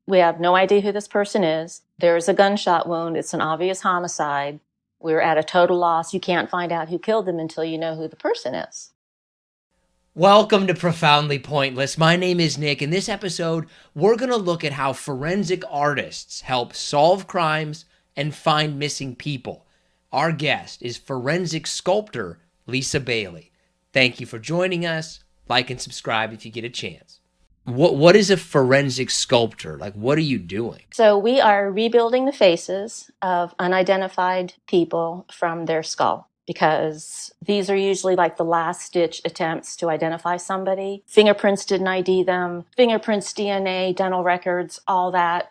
We have no idea who this person is. There's a gunshot wound. It's an obvious homicide. We're at a total loss. You can't find out who killed them until you know who the person is. Welcome to Profoundly Pointless. My name is Nick. In this episode, we're going to look at how forensic artists help solve crimes and find missing people. Our guest is forensic sculptor Lisa Bailey. Thank you for joining us. Like and subscribe if you get a chance. What is a forensic sculptor? Like, what are you doing? So we are rebuilding the faces of unidentified people from their skull, because these are usually like the last ditch attempts to identify somebody. Fingerprints didn't ID them, fingerprints, DNA, dental records, all that.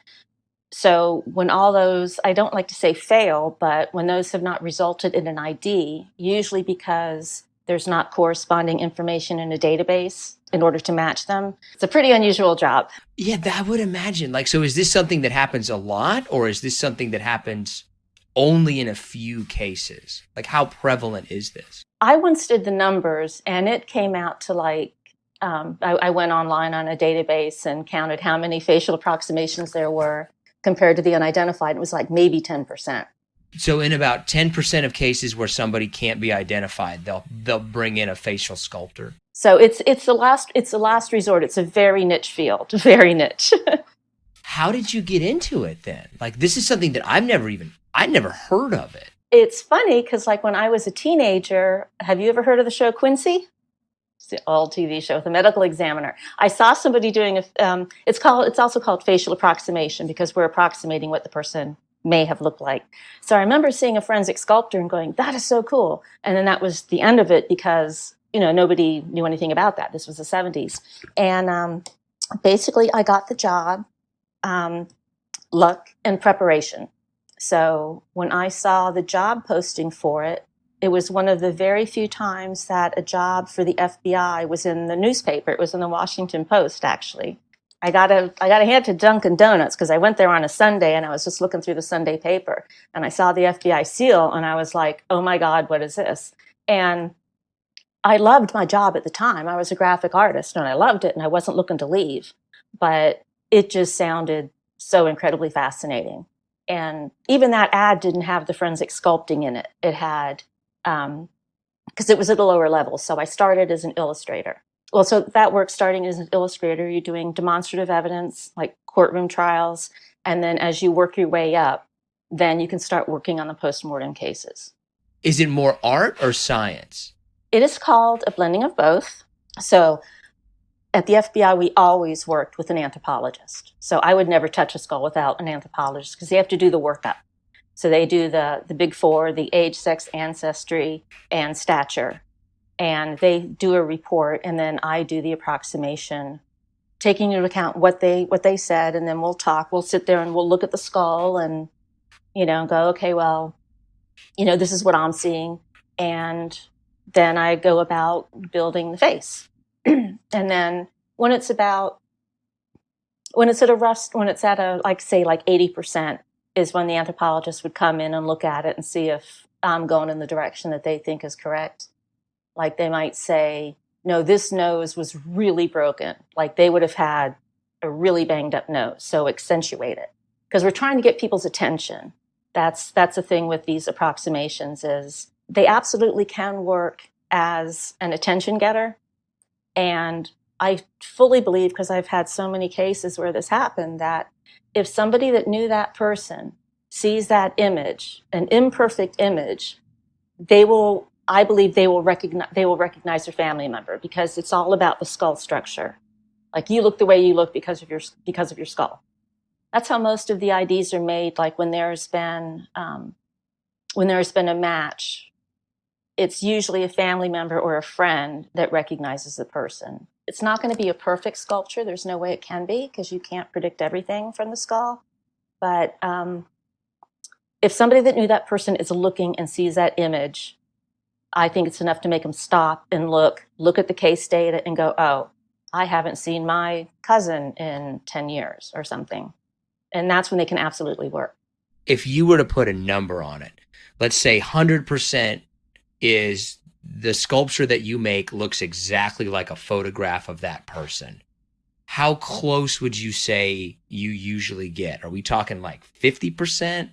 So when all those, I don't like to say fail, but when those have not resulted in an ID, usually because there's not corresponding information in a database in order to match them, it's a pretty unusual job. Yeah, I would imagine. Like, so is this something that happens a lot, or is this something that happens only in a few cases? Like, how prevalent is this? I once did the numbers, and it came out to like, I went online on a database and counted how many facial approximations there were compared to the unidentified. It was like maybe 10%. So in about 10% of cases where somebody can't be identified, they'll bring in a facial sculptor. So it's the last resort. It's a very niche field, very niche. How did you get into it then? Like, this is something that I'd never heard of it. It's funny because like when I was a teenager, have you ever heard of the show Quincy? It's the old TV show with a medical examiner. I saw somebody doing it's also called facial approximation, because we're approximating what the person may have looked like. So I remember seeing a forensic sculptor and going, that is so cool. And then that was the end of it, because nobody knew anything about that. This was the 70s. And basically I got the job, luck and preparation. So when I saw the job posting for it, it was one of the very few times that a job for the FBI was in the newspaper. It was in the Washington Post, actually. I got a hand to Dunkin' Donuts because I went there on a Sunday and I was just looking through the Sunday paper and I saw the FBI seal and I was like, oh my God, what is this? And I loved my job at the time. I was a graphic artist and I loved it and I wasn't looking to leave, but it just sounded so incredibly fascinating. And even that ad didn't have the forensic sculpting in it. It had, because it was at a lower level. So I started as an illustrator. Well, so that work, starting as an illustrator, you're doing demonstrative evidence, like courtroom trials. And then as you work your way up, then you can start working on the postmortem cases. Is it more art or science? It is called a blending of both. So at the FBI, we always worked with an anthropologist. So I would never touch a skull without an anthropologist because they have to do the workup. So they do the big four, the age, sex, ancestry, and stature. And they do a report, and then I do the approximation, taking into account what they said, and then we'll talk. We'll sit there and we'll look at the skull and, go, okay, well, this is what I'm seeing. And then I go about building the face. And then when it's at a like 80% is when the anthropologist would come in and look at it and see if I'm going in the direction that they think is correct. Like they might say, no, this nose was really broken. Like they would have had a really banged up nose, so accentuate it. Because we're trying to get people's attention. That's the thing with these approximations, is they absolutely can work as an attention getter. And I fully believe, because I've had so many cases where this happened, that if somebody that knew that person sees that image, an imperfect image, I believe they will recognize their family member, because it's all about the skull structure. Like you look the way you look because of your skull. That's how most of the IDs are made. Like when there's been a match, it's usually a family member or a friend that recognizes the person. It's not going to be a perfect sculpture. There's no way it can be, because you can't predict everything from the skull. But if somebody that knew that person is looking and sees that image, I think it's enough to make them stop and look at the case data and go, oh, I haven't seen my cousin in 10 years or something. And that's when they can absolutely work. If you were to put a number on it, let's say 100% is the sculpture that you make looks exactly like a photograph of that person. how close would you say you usually get? Are we talking like 50%,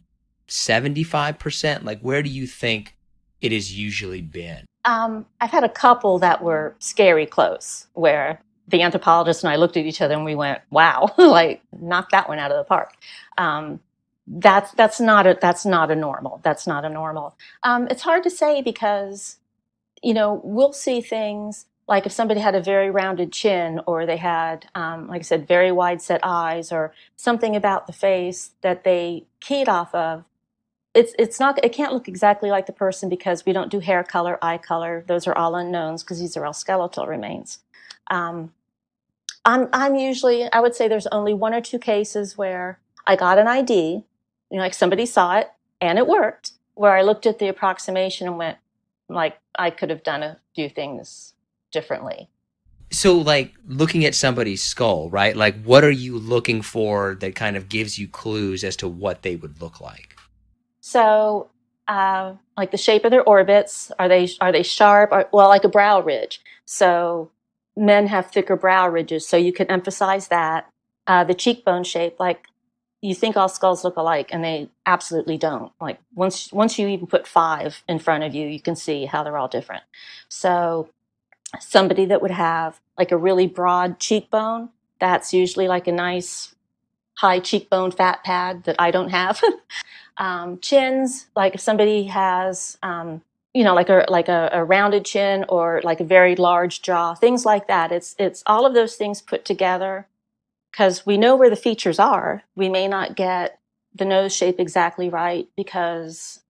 75%? Like, where do you think it has usually been? I've had a couple that were scary close, where the anthropologist and I looked at each other and we went, "Wow, like knock that one out of the park." Um, that's not a normal. That's not a normal. It's hard to say because we'll see things like if somebody had a very rounded chin, or they had, like I said, very wide set eyes, or something about the face that they keyed off of. It's not, it can't look exactly like the person because we don't do hair color, eye color. Those are all unknowns because these are all skeletal remains. Um, I'm usually, I would say there's only one or two cases where I got an ID, like somebody saw it and it worked, where I looked at the approximation and went, like, I could have done a few things differently. So, like, looking at somebody's skull, right? Like, what are you looking for that kind of gives you clues as to what they would look like? So, like the shape of their orbits, are they sharp? Well, like a brow ridge. So men have thicker brow ridges, so you can emphasize that. The cheekbone shape, like you think all skulls look alike, and they absolutely don't. Like once you even put five in front of you, you can see how they're all different. So somebody that would have like a really broad cheekbone, that's usually like a nice high cheekbone fat pad that I don't have. Chins, like if somebody has, like a rounded chin, or like a very large jaw, things like that. It's all of those things put together because we know where the features are. We may not get the nose shape exactly right because,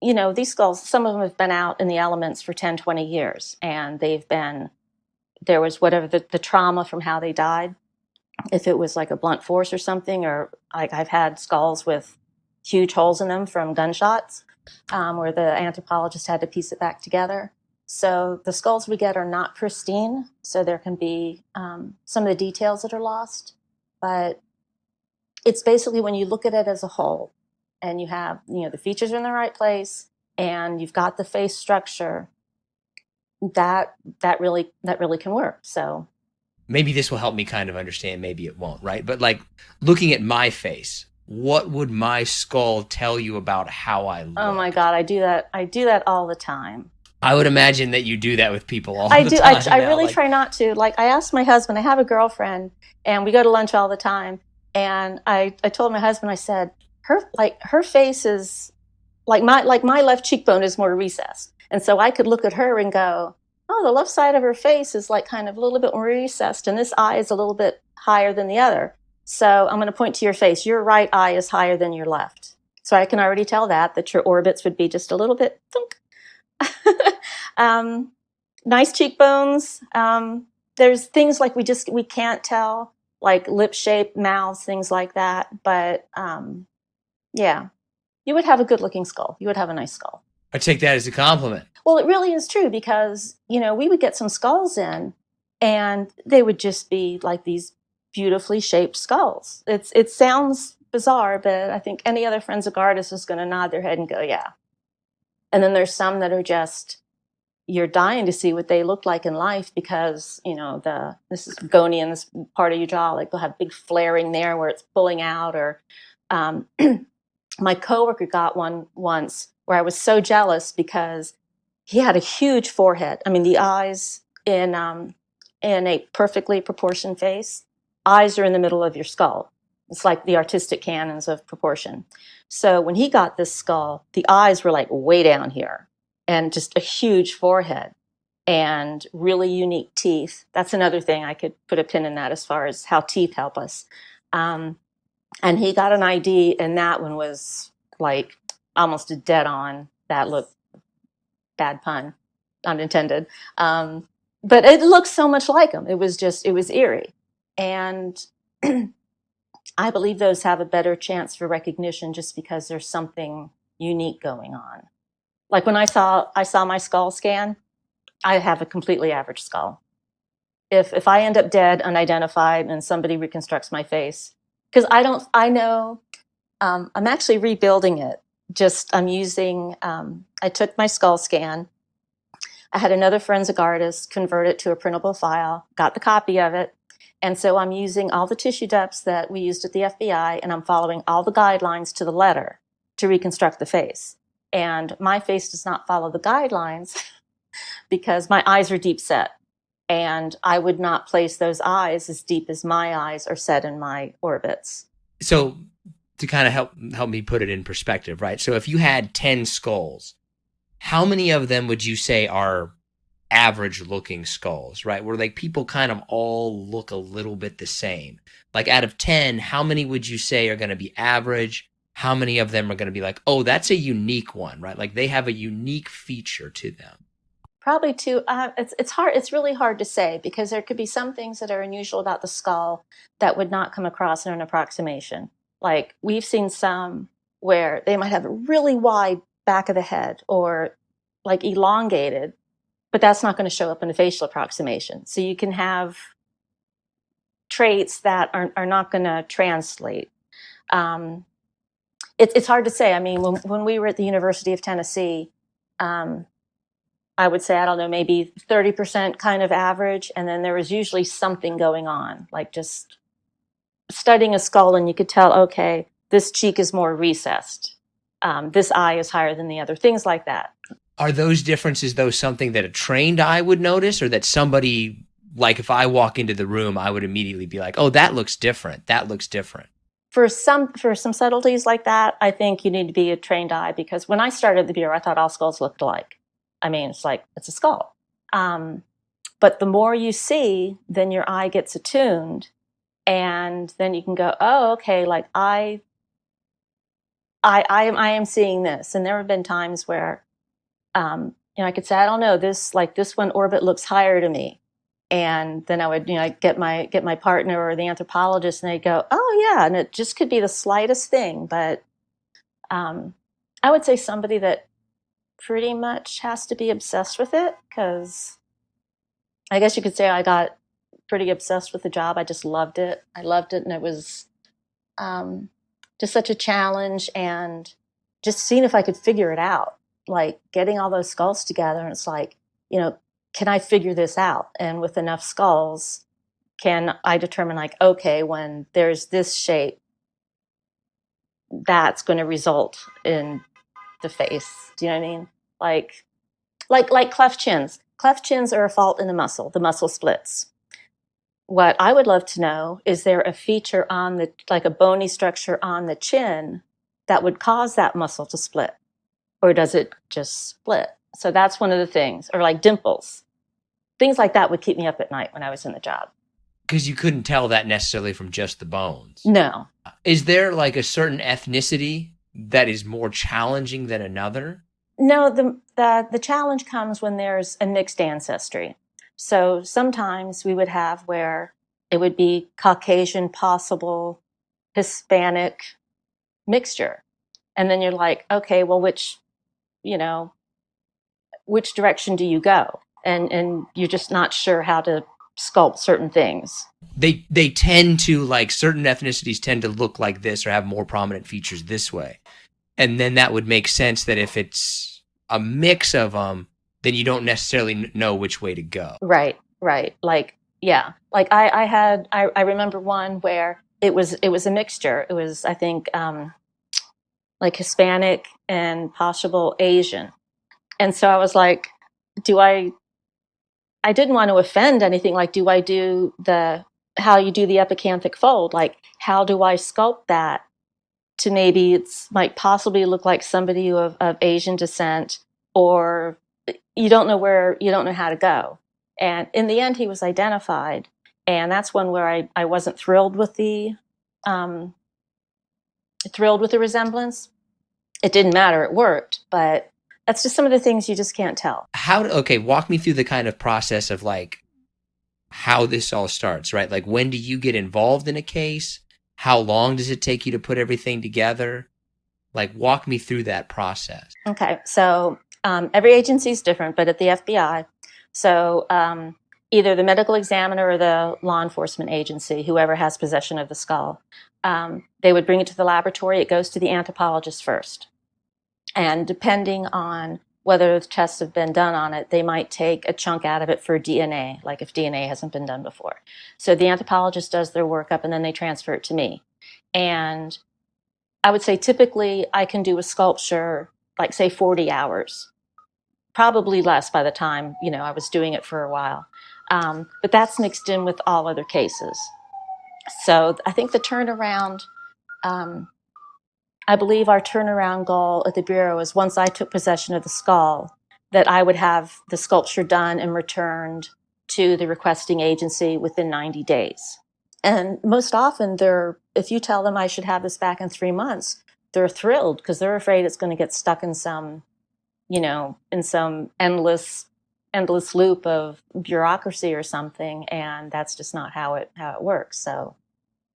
these skulls, some of them have been out in the elements for 10, 20 years, and there was whatever the trauma from how they died. If it was like a blunt force or something, or like I've had skulls with huge holes in them from gunshots, where the anthropologist had to piece it back together. So the skulls we get are not pristine, so there can be some of the details that are lost. But it's basically when you look at it as a whole, and you have the features are in the right place, and you've got the face structure, that really can work. So Maybe this will help me kind of understand, maybe it won't, right? But like looking at my face, what would my skull tell you about how I oh my looked? God, I do that all the time. I would imagine that you do that with people all I the do. I, time I now. really Like, try not to. Like, I asked my husband, I have a girlfriend, and we go to lunch all the time. And I told my husband, I said, her face is like my left cheekbone is more recessed. And so I could look at her and go, oh, the left side of her face is like kind of a little bit more recessed, and this eye is a little bit higher than the other. So I'm going to point to your face. Your right eye is higher than your left. So I can already tell that your orbits would be just a little bit thunk. um, Nice cheekbones. There's things like we can't tell, like lip shape, mouths, things like that. But yeah, you would have a good looking skull. You would have a nice skull. I take that as a compliment. Well, it really is true because we would get some skulls in, and they would just be like these beautifully shaped skulls. It sounds bizarre, but I think any other forensic artist is going to nod their head and go, yeah. And then there's some that are just, you're dying to see what they look like in life because this is bony in this part of your jaw, like they'll have big flaring there where it's pulling out. Or um, my coworker got one once where I was so jealous because he had a huge forehead. I mean, the eyes in a perfectly proportioned face, eyes are in the middle of your skull. It's like the artistic canons of proportion. So when he got this skull, the eyes were like way down here, and just a huge forehead and really unique teeth. That's another thing I could put a pin in that as far as how teeth help us. Um, and he got an ID, and that one was like almost a dead on. That looked, bad pun, unintended. But it looked so much like him. It was eerie. And I believe those have a better chance for recognition just because there's something unique going on. Like when I saw my skull scan, I have a completely average skull. If I end up dead, unidentified, and somebody reconstructs my face, because I know, I'm actually rebuilding it. Just I'm using. I took my skull scan. I had another forensic artist convert it to a printable file. Got the copy of it, And so I'm using all the tissue depths that we used at the FBI, and I'm following all the guidelines to the letter to reconstruct the face. And my face does not follow the guidelines because my eyes are deep set. And I would not place those eyes as deep as my eyes are set in my orbits. So to kind of help me put it in perspective, right? So if you had 10 skulls, how many of them would you say are average looking skulls, right? Where like people kind of all look a little bit the same. Like out of 10, how many would you say are going to be average? How many of them are going to be like, oh, that's a unique one, right? Like they have a unique feature to them. Probably two. It's hard. It's really hard to say because there could be some things that are unusual about the skull that would not come across in an approximation. Like we've seen some where they might have a really wide back of the head or like elongated, but that's not going to show up in the facial approximation. So you can have traits that are not going to translate. It's hard to say. I mean, when we were at the University of Tennessee, I would say, I don't know, maybe 30% kind of average. And then there was usually something going on, like just studying a skull and you could tell, okay, this cheek is more recessed. This eye is higher than the other, things like that. Are those differences, though, something that a trained eye would notice, or that somebody, like if I walk into the room, I would immediately be like, oh, that looks different. That looks different. For some subtleties like that, I think you need to be a trained eye because when I started the Bureau, I thought all skulls looked alike. I mean, it's like, it's a skull. But the more you see, then your eye gets attuned. And then you can go, oh, okay, like I am seeing this. And there have been times where, I could say, I don't know, this one orbit looks higher to me. And then I would, get my partner or the anthropologist and they'd go, oh yeah. And it just could be the slightest thing. But I would say somebody that pretty much has to be obsessed with it because I guess you could say I got pretty obsessed with the job. I just loved it. I loved it. And it was just such a challenge and just seeing if I could figure it out, like getting all those skulls together. And it's like, can I figure this out? And with enough skulls, can I determine like, okay, when there's this shape, that's going to result in the face. Do you know what I mean? Like cleft chins. Cleft chins are a fault in the muscle. The muscle splits. What I would love to know, is there a feature on like a bony structure on the chin that would cause that muscle to split? Or does it just split? So that's one of the things. Or like dimples. Things like that would keep me up at night when I was in the job. Because you couldn't tell that necessarily from just the bones. No. Is there like a certain ethnicity that is more challenging than another? No, the challenge comes when there's a mixed ancestry. So sometimes we would have where it would be Caucasian, possible Hispanic mixture. And then you're like, okay, well, which direction do you go? And you're just not sure how to sculpt certain things. They tend to, like, certain ethnicities tend to look like this or have more prominent features this way. And then that would make sense that if it's a mix of them, then you don't necessarily know which way to go. Right. Like, yeah. Like I remember one where it was a mixture. It was, I think, like Hispanic and possible Asian. And so I was like, I didn't want to offend anything. Like, do I do how you do the epicanthic fold? Like, how do I sculpt that to maybe might possibly look like somebody of Asian descent, or you don't know how to go. And in the end, he was identified. And that's one where I wasn't thrilled with the resemblance. It didn't matter. It worked. But that's just some of the things you just can't tell. Okay, walk me through the kind of process of like how this all starts, right? Like, when do you get involved in a case? How long does it take you to put everything together? Like, walk me through that process. Okay, so every agency is different, but at the FBI, so either the medical examiner or the law enforcement agency, whoever has possession of the skull, they would bring it to the laboratory. It goes to the anthropologist first. And depending on whether the tests have been done on it, they might take a chunk out of it for DNA, like if DNA hasn't been done before. So the anthropologist does their workup and then they transfer it to me. And I would say typically I can do a sculpture, like say 40 hours, probably less by the time, I was doing it for a while. But that's mixed in with all other cases. So I think the turnaround, I believe our turnaround goal at the Bureau is once I took possession of the skull, that I would have the sculpture done and returned to the requesting agency within 90 days. And most often if you tell them I should have this back in 3 months, they're thrilled because they're afraid it's going to get stuck in some, in some endless loop of bureaucracy or something. And that's just not how it works. So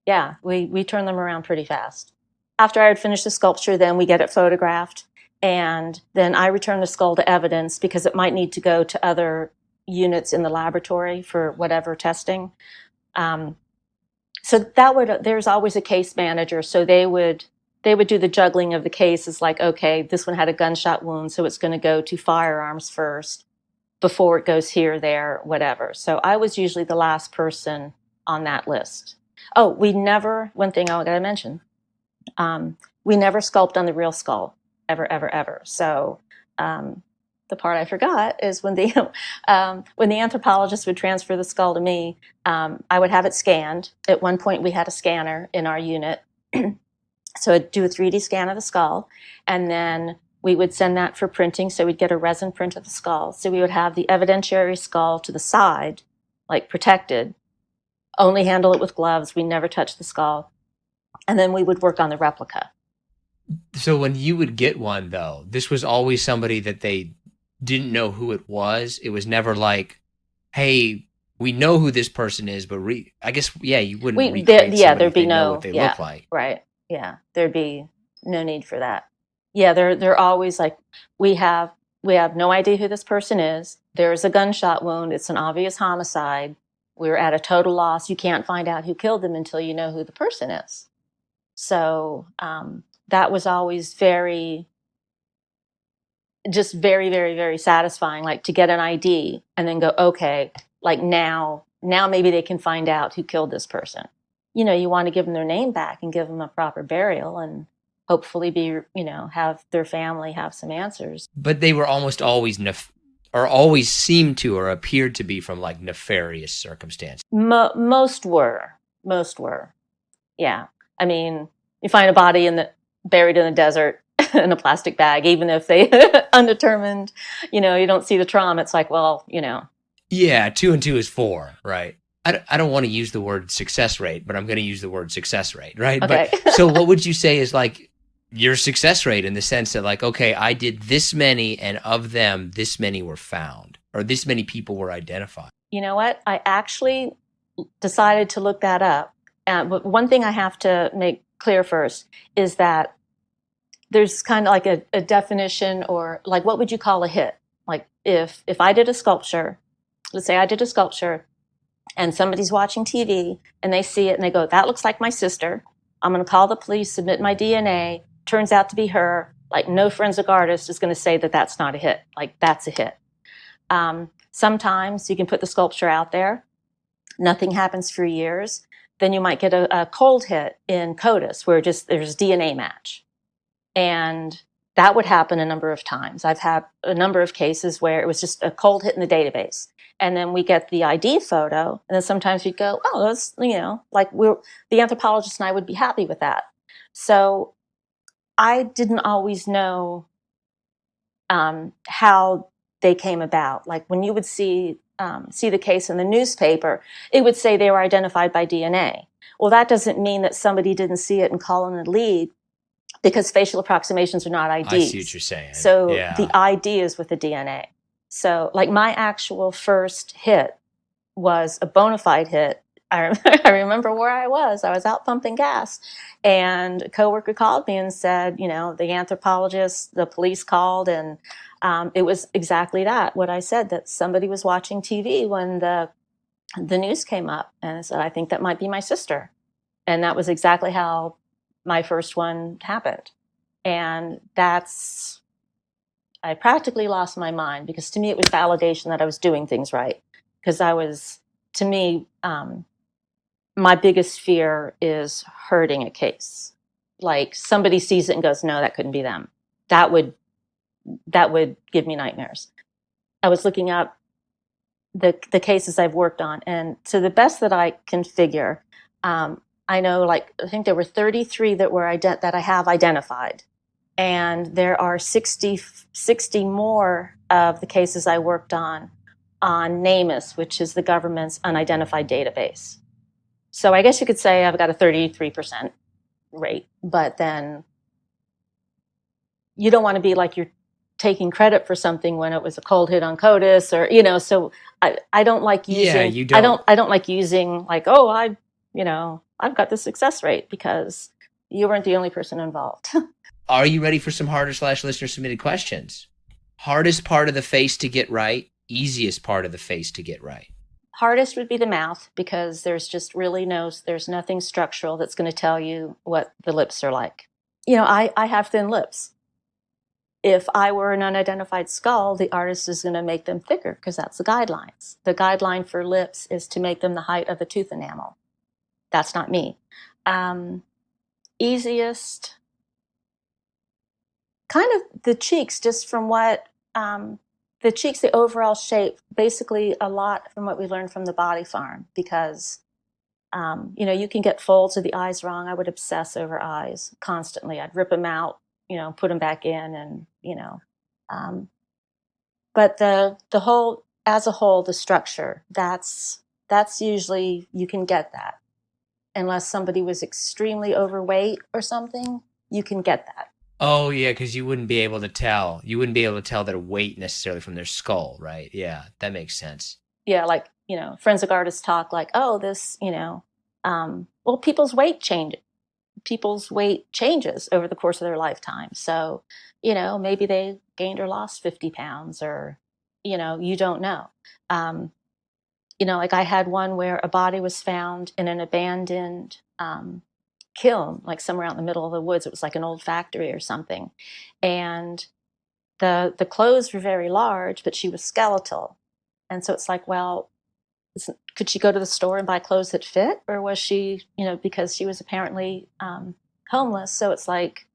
yeah, we turn them around pretty fast. After I had finished the sculpture, then we get it photographed, and then I return the skull to evidence because it might need to go to other units in the laboratory for whatever testing. So there's always a case manager, so they would do the juggling of the cases, like, okay, this one had a gunshot wound, so it's going to go to firearms first before it goes here, there, whatever. So I was usually the last person on that list. Oh, one thing I got to mention, we never sculpt on the real skull, ever, ever, ever. So the part I forgot is when the anthropologist would transfer the skull to me, I would have it scanned. At one point, we had a scanner in our unit. So I'd do a 3D scan of the skull, and then we would send that for printing. So we'd get a resin print of the skull. So we would have the evidentiary skull to the side, like protected, only handle it with gloves. We never touch the skull. And then we would work on the replica. So when you would get one, though, this was always somebody that they didn't know who it was. It was never like, hey, we know who this person is, but I guess, yeah, you wouldn't recreate somebody there'd be if they know no, what they look like. Right. Yeah, there'd be no need for that. Yeah, they're always like, we have no idea who this person is. There's a gunshot wound. It's an obvious homicide. We're at a total loss. You can't find out who killed them until you know who the person is. So that was always very, very, very satisfying, like to get an ID and then go, okay, like now maybe they can find out who killed this person. You want to give them their name back and give them a proper burial and hopefully have their family have some answers. But they were almost always always seemed to or appeared to be from like nefarious circumstances. Most were. Yeah. I mean, you find a body buried in the desert in a plastic bag, even if they undetermined, you don't see the trauma. It's like, well, Yeah, 2 and 2 is 4, right? I don't want to use the word success rate, but I'm going to use the word success rate, right? Okay. But so what would you say is like your success rate in the sense that like, okay, I did this many and of them, this many were found or this many people were identified? You know what? I actually decided to look that up. But one thing I have to make clear first is that there's kind of like a definition, or like, what would you call a hit? Like if I did a sculpture, let's say I did a sculpture and somebody's watching TV and they see it and they go, that looks like my sister. I'm going to call the police, submit my DNA. Turns out to be her. Like no forensic artist is going to say that that's not a hit. Like that's a hit. Sometimes you can put the sculpture out there. Nothing happens for years. Then you might get a cold hit in CODIS where there's DNA match. And that would happen a number of times. I've had a number of cases where it was just a cold hit in the database. And then we get the ID photo. And then sometimes we'd go, oh, that's, like the anthropologist and I would be happy with that. So I didn't always know how they came about. Like when you would see the case in the newspaper, it would say they were identified by DNA. Well, that doesn't mean that somebody didn't see it and call in a lead, because facial approximations are not IDs. I see what you're saying. So the ID is with the DNA. So like my actual first hit was a bona fide hit. I remember where I was. I was out pumping gas, and a coworker called me and said, the anthropologist, the police called, and it was exactly that, what I said, that somebody was watching TV when the news came up, and I said, I think that might be my sister. And that was exactly how my first one happened. And that's I practically lost my mind, because to me it was validation that I was doing things right. Because to me, my biggest fear is hurting a case. Like somebody sees it and goes, no, that couldn't be them. That would give me nightmares. I was looking up the cases I've worked on, and to the best that I can figure, I know, like, I think there were 33 that I have identified, and there are 60 more of the cases I worked on NamUs, which is the government's unidentified database. So I guess you could say I've got a 33% rate, but then you don't want to be like you're taking credit for something when it was a cold hit on CODIS, or, so I don't like Yeah, using, you don't. I don't like using like, oh, I've got the success rate, because you weren't the only person involved. Are you ready for some harder/listener submitted questions? Hardest part of the face to get right, easiest part of the face to get right. Hardest would be the mouth, because there's nothing structural that's going to tell you what the lips are like. I have thin lips. If I were an unidentified skull, the artist is going to make them thicker, because that's the guidelines. The guideline for lips is to make them the height of the tooth enamel. That's not me. Easiest, kind of the cheeks, just from what the cheeks, the overall shape, basically a lot from what we learned from the body farm, because you can get folds of the eyes wrong. I would obsess over eyes constantly. I'd rip them out, put them back in, and but the whole, as a whole, the structure, that's usually, you can get that, unless somebody was extremely overweight or something, you can get that. Oh yeah, because you wouldn't be able to tell. You wouldn't be able to tell their weight necessarily from their skull, right? Yeah, that makes sense. Yeah, like, forensic artists talk like, oh, this, well, people's weight changes over the course of their lifetime. So, maybe they gained or lost 50 pounds, or, you don't know. Like, I had one where a body was found in an abandoned kiln, like somewhere out in the middle of the woods. It was like an old factory or something. And the clothes were very large, but she was skeletal. And so it's like, well, could she go to the store and buy clothes that fit? Or was she, because she was apparently homeless. So it's like,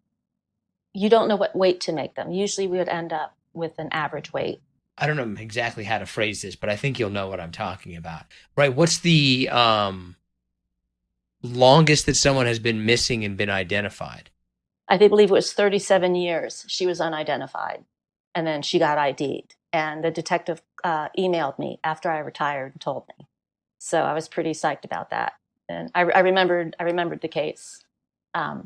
you don't know what weight to make them. Usually we would end up with an average weight. I don't know exactly how to phrase this, but I think you'll know what I'm talking about. Right? What's the longest that someone has been missing and been identified? I believe it was 37 years she was unidentified, and then she got ID'd. And the detective emailed me after I retired and told me. So I was pretty psyched about that. And I remembered the case. But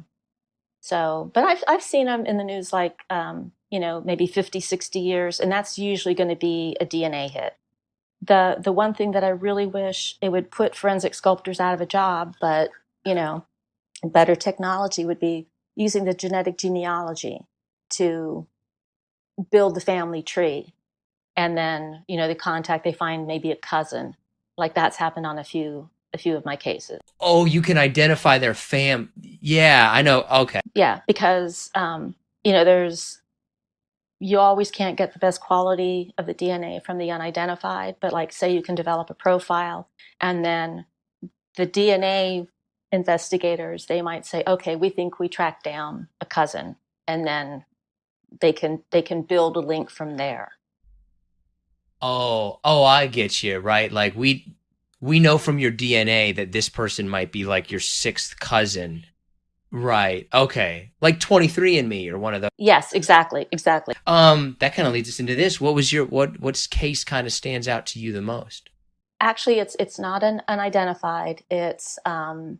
I've seen them in the news, like, maybe 50, 60 years, and that's usually going to be a DNA hit. The one thing that I really wish, it would put forensic sculptors out of a job, but, better technology would be using the genetic genealogy to build the family tree. And then, they find maybe a cousin. Like, that's happened on a few of my cases. Oh, you can identify their fam. Yeah, I know. Okay. Yeah, because you always can't get the best quality of the DNA from the unidentified, but, like, say you can develop a profile, and then the DNA investigators, they might say, okay, we think we tracked down a cousin, and then they can build a link from there. Oh, I get you, right? Like we know from your DNA that this person might be like your sixth cousin. Right. Okay. Like 23andMe or one of those. Yes, exactly. That kind of leads us into this. What was what's case kind of stands out to you the most? Actually, it's not an unidentified. It's an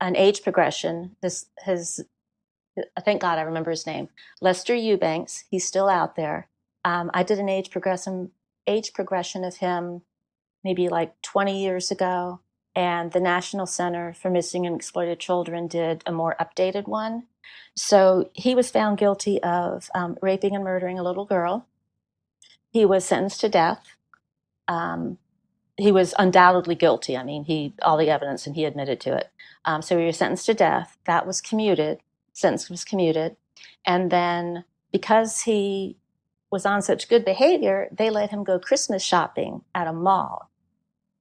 age progression. Thank God I remember his name, Lester Eubanks. He's still out there. I did an age progression of him maybe like 20 years ago, and the National Center for Missing and Exploited Children did a more updated one. So he was found guilty of raping and murdering a little girl. He was sentenced to death. He was undoubtedly guilty. I mean, all the evidence, and he admitted to it. So he was sentenced to death. That was commuted. Sentence was commuted. And then because he was on such good behavior, they let him go Christmas shopping at a mall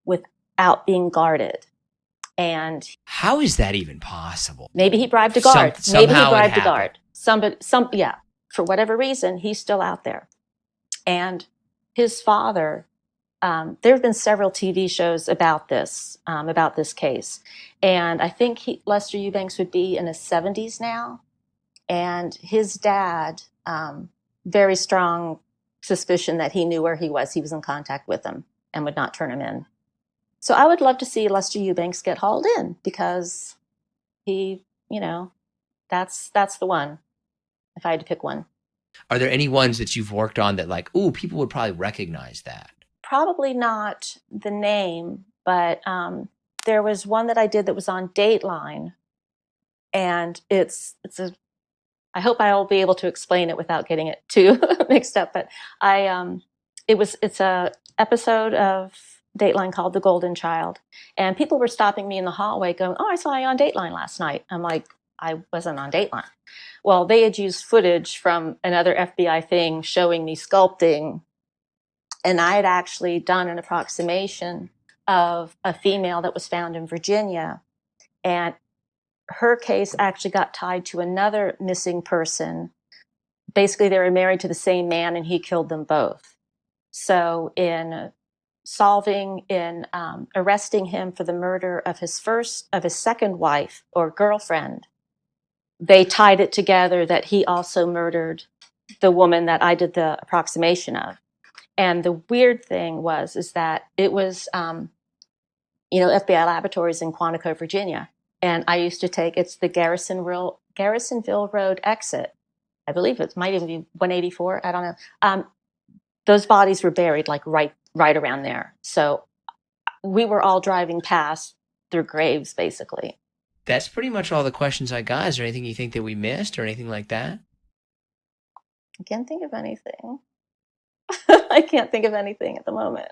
without being guarded. And How is that even possible? maybe he bribed a guard. Maybe he Somehow it bribed a happened. guard. Yeah. For whatever reason, he's still out there. And his father, there have been several TV shows about this case. And I think Lester Eubanks would be in his 70s now. And his dad, very strong suspicion that he knew where he was. He was in contact with him and would not turn him in. So I would love to see Lester Eubanks get hauled in, because he, that's the one, if I had to pick one. Are there any ones that you've worked on that like, ooh, people would probably recognize that? Probably not the name, but there was one that I did that was on Dateline, and I hope I'll be able to explain it without getting it too mixed up. But it's a episode of Dateline called The Golden Child, and people were stopping me in the hallway going, "Oh, I saw you on Dateline last night." I'm like, I wasn't on Dateline. Well, they had used footage from another FBI thing showing me sculpting, and I had actually done an approximation of a female that was found in Virginia, and her case actually got tied to another missing person. Basically, they were married to the same man, and he killed them both. So in arresting him for the murder of his second wife or girlfriend, they tied it together that he also murdered the woman that I did the approximation of. And the weird thing is that it was, FBI laboratories in Quantico, Virginia. And I used to it's the Garrisonville Road exit. I believe it might even be 184. I don't know. Those bodies were buried like right around there. So we were all driving past their graves, basically. That's pretty much all the questions I got. Is there anything you think that we missed or anything like that? I can't think of anything. I can't think of anything at the moment.